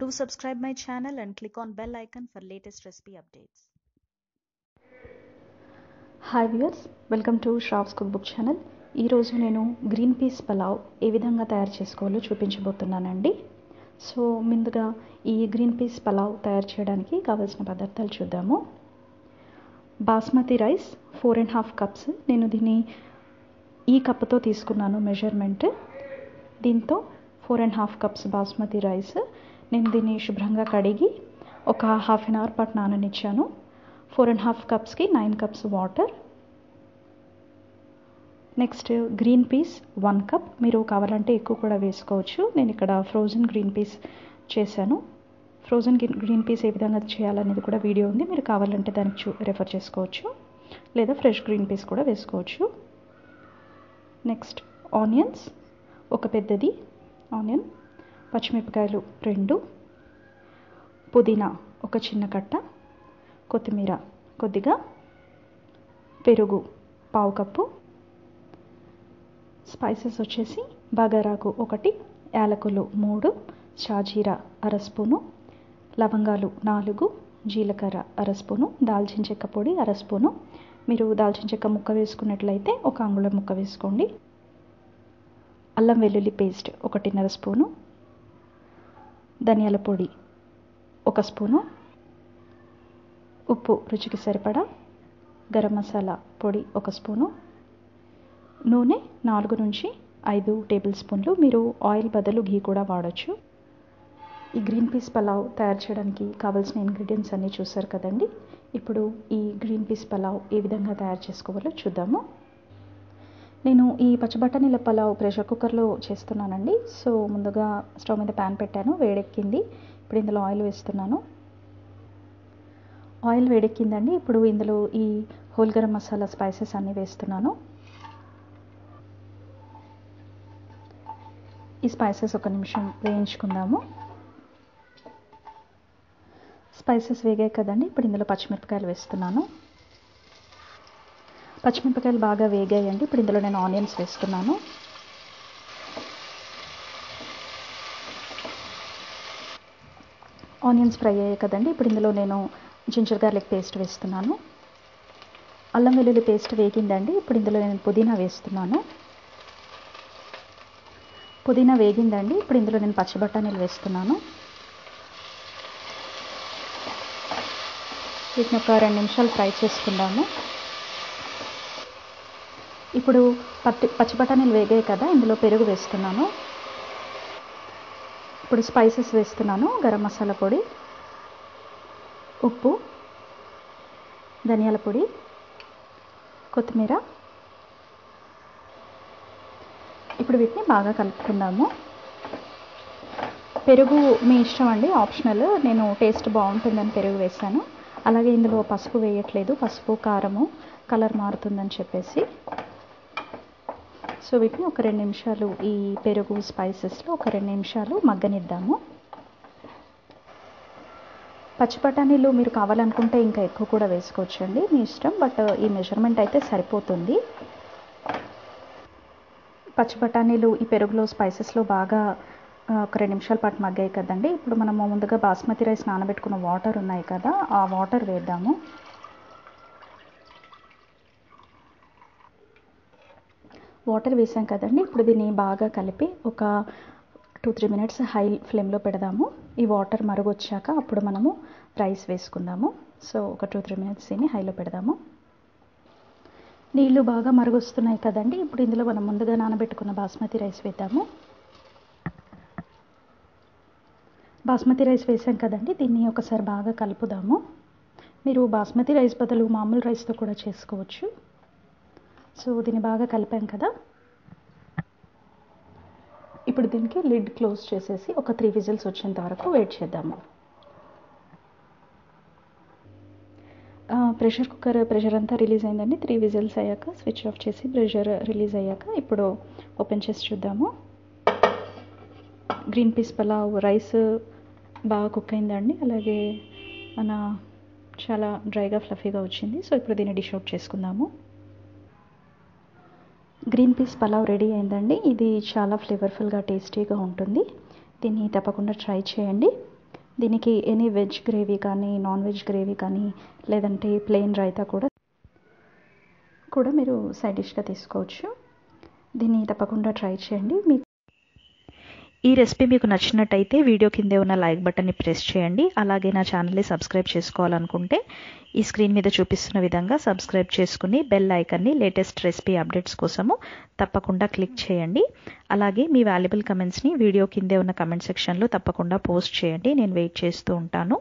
Do subscribe my channel and click on bell icon for latest recipe updates. Hi viewers, welcome to Shravs cook book channel. ఈరోజు నేను green peas pulao ఏ విధంగా తయారు చేసుకోవాలో చూపించబోతున్నానండి. So ముందుగా ఈ green peas pulao తయారు చేయడానికి కావాల్సిన పదార్థాలు చూద్దాము. Basmati rice 4.5 cups. నేను దీన్ని ఈ కప్పుతో తీసుకున్నాను మెజర్మెంట్. దీంతో 4.5 కప్స్ బాస్మతి రైస్. నేను దీన్ని శుభ్రంగా కడిగి ఒక హాఫ్ అన్ అవర్ పాటు నాననిచ్చాను. 4.5 కప్స్కి 9 cups water. Next green peas 1 cup. మీరు కావాలంటే ఎక్కువ కూడా వేసుకోవచ్చు. నేను ఇక్కడ ఫ్రోజన్ గ్రీన్ పీస్ చేశాను. ఫ్రోజన్ గ్రీన్ పీస్ ఏ విధంగా చేయాలనేది కూడా వీడియో ఉంది, మీరు కావాలంటే దానికి రెఫర్ చేసుకోవచ్చు, లేదా ఫ్రెష్ గ్రీన్ పీస్ కూడా వేసుకోవచ్చు. నెక్స్ట్ ఆనియన్స్, ఒక పెద్దది ఆనియన్, పచ్చిమిరపకాయలు 2, పుదీనా ఒక చిన్న కట్ట, కొత్తిమీర కొద్దిగా, పెరుగు 1/2 కప్పు, స్పైసెస్ వచ్చేసి బగారాకు 1, యాలకులు 3, షాజీరా 1/2 స్పూను, లవంగాలు 4, జీలకర్ర 1/2 స్పూను, దాల్చిన చెక్క పొడి 1/2 స్పూను. మీరు దాల్చిన చెక్క ముక్క వేసుకున్నట్లయితే 1 అంగుళం ముక్క వేసుకోండి. అల్లం వెల్లుల్లి పేస్ట్ 1.5 స్పూను, ధనియాల పొడి 1 స్పూను, ఉప్పు రుచికి సరిపడా, గరం మసాలా పొడి 1 స్పూను, నూనె 4 నుంచి 5 టేబుల్ స్పూన్లు. మీరు ఆయిల్ బదులు ఘీ కూడా వాడచ్చు. ఈ గ్రీన్ పీస్ పలావ్ తయారు చేయడానికి కావాల్సిన ఇంగ్రీడియంట్స్ అన్నీ చూసారు కదండి. ఇప్పుడు ఈ గ్రీన్ పీస్ పలావ్ ఏ విధంగా తయారు చేసుకోవాలో చూద్దాము. నేను ఈ పచ్చి బఠానీల పలావ్ ప్రెషర్ కుక్కర్లో చేస్తున్నానండి. సో ముందుగా స్టవ్ మీద ప్యాన్ పెట్టాను, వేడెక్కింది. ఇప్పుడు ఇందులో ఆయిల్ వేస్తున్నాను. ఆయిల్ వేడెక్కిందండి. ఇప్పుడు ఇందులో ఈ హోల్ గరం మసాలా స్పైసెస్ అన్నీ వేస్తున్నాను. ఈ స్పైసెస్ 1 నిమిషం వేయించుకుందాము. స్పైసెస్ వేగాయి కదండి. ఇప్పుడు ఇందులో పచ్చిమిరపకాయలు వేస్తున్నాను. పచ్చిమిరపకాయలు బాగా వేగాయండి. ఇప్పుడు ఇందులో నేను ఆనియన్స్ వేస్తున్నాను. ఆనియన్స్ ఫ్రై అయ్యాయి కదండి. ఇప్పుడు ఇందులో నేను జింజర్ గార్లిక్ పేస్ట్ వేస్తున్నాను. అల్లం వెల్లుల్లి పేస్ట్ వేగిందండి. ఇప్పుడు ఇందులో నేను పుదీనా వేస్తున్నాను. పుదీనా వేగిందండి. ఇప్పుడు ఇందులో నేను పచ్చి బఠానీలు వేస్తున్నాను. వీటిని ఒక 2 నిమిషాలు ఫ్రై చేసుకుందాము. ఇప్పుడు పచ్చి బఠానీలు వేగాయి కదా, ఇందులో పెరుగు వేస్తున్నాను. ఇప్పుడు స్పైసెస్ వేస్తున్నాను. గరం మసాలా పొడి, ఉప్పు, ధనియాల పొడి, కొత్తిమీర. ఇప్పుడు వీటిని బాగా కలుపుకుందాము. పెరుగు మీ ఇష్టం అండి, ఆప్షనల్. నేను టేస్ట్ బాగుంటుందని పెరుగు వేసాను. అలాగే ఇందులో పసుపు వేయట్లేదు. పసుపు కారము కలర్ మారుతుందని చెప్పేసి. సో వీటిని ఒక 2 నిమిషాలు ఈ పెరుగు స్పైసెస్లో ఒక 2 నిమిషాలు మగ్గనిద్దాము. పచ్చి బఠానీలు మీరు కావాలనుకుంటే ఇంకా ఎక్కువ కూడా వేసుకోవచ్చండి, మీ ఇష్టం. బట్ ఈ మెజర్మెంట్ అయితే సరిపోతుంది. పచ్చి బఠానీలు ఈ పెరుగులో స్పైసెస్లో బాగా ఒక 2 నిమిషాల పాటు మగ్గాయి కదండి. ఇప్పుడు మనము ముందుగా బాస్మతి రైస్ నానబెట్టుకున్న వాటర్ ఉన్నాయి కదా, ఆ వాటర్ వేద్దాము. వాటర్ వేసాం కదండి. ఇప్పుడు దీన్ని బాగా కలిపి ఒక 2-3 మినిట్స్ హై ఫ్లేమ్లో పెడదాము. ఈ వాటర్ మరుగొచ్చాక అప్పుడు మనము రైస్ వేసుకుందాము. సో ఒక 2-3 మినిట్స్ దీన్ని హైలో పెడదాము. నీళ్ళు బాగా మరుగొస్తున్నాయి కదండి. ఇప్పుడు ఇందులో మనం ముందుగా నానబెట్టుకున్న బాస్మతి రైస్ వేద్దాము. బాస్మతి రైస్ వేసాం కదండి, దీన్ని ఒకసారి బాగా కలుపుదాము. మీరు బాస్మతి రైస్ బదులు మామూలు రైస్తో కూడా చేసుకోవచ్చు. సో దీన్ని బాగా కలిపాం కదా. ఇప్పుడు దీనికి లిడ్ క్లోజ్ చేసేసి ఒక 3 విజిల్స్ వచ్చేంత వరకు వెయిట్ చేద్దాము. ప్రెషర్ కుక్కర్ ప్రెషర్ అంతా రిలీజ్ అయిందండి. 3 విజిల్స్ అయ్యాక స్విచ్ ఆఫ్ చేసి ప్రెషర్ రిలీజ్ అయ్యాక ఇప్పుడు ఓపెన్ చేసి చూద్దాము. గ్రీన్ పీస్ పలావ్ రైస్ బాగా కుక్ అయిందండి. అలాగే చాలా డ్రైగా ఫ్లఫీగా వచ్చింది. సో ఇప్పుడు దీన్ని డిష్ అవుట్ చేసుకుందాము. గ్రీన్ పీస్ పలావ్ రెడీ అయిందండి. ఇది చాలా ఫ్లేవర్ఫుల్గా టేస్టీగా ఉంటుంది. దీన్ని తప్పకుండా ట్రై చేయండి. దీనికి ఎనీ వెజ్ గ్రేవీ కానీ నాన్ వెజ్ గ్రేవీ కానీ లేదంటే ప్లెయిన్ రైతా కూడా మీరు సైడ్ డిష్గా తీసుకోవచ్చు. దీన్ని తప్పకుండా ట్రై చేయండి. ఈ రెసిపీ మీకు నచ్చినట్టయితే వీడియో కిందే ఉన్న లైక్ బటన్ని ప్రెస్ చేయండి. అలాగే నా ఛానల్ని సబ్స్క్రైబ్ చేసుకోవాలనుకుంటే ఈ స్క్రీన్ మీద చూపిస్తున్న విధంగా సబ్స్క్రైబ్ చేసుకుని బెల్ ఐకాన్ని లేటెస్ట్ రెసిపీ అప్డేట్స్ కోసము తప్పకుండా క్లిక్ చేయండి. అలాగే మీ వాల్యుబుల్ కమెంట్స్ని వీడియో కిందే ఉన్న కమెంట్ సెక్షన్లో తప్పకుండా పోస్ట్ చేయండి. నేను వెయిట్ చేస్తూ ఉంటాను.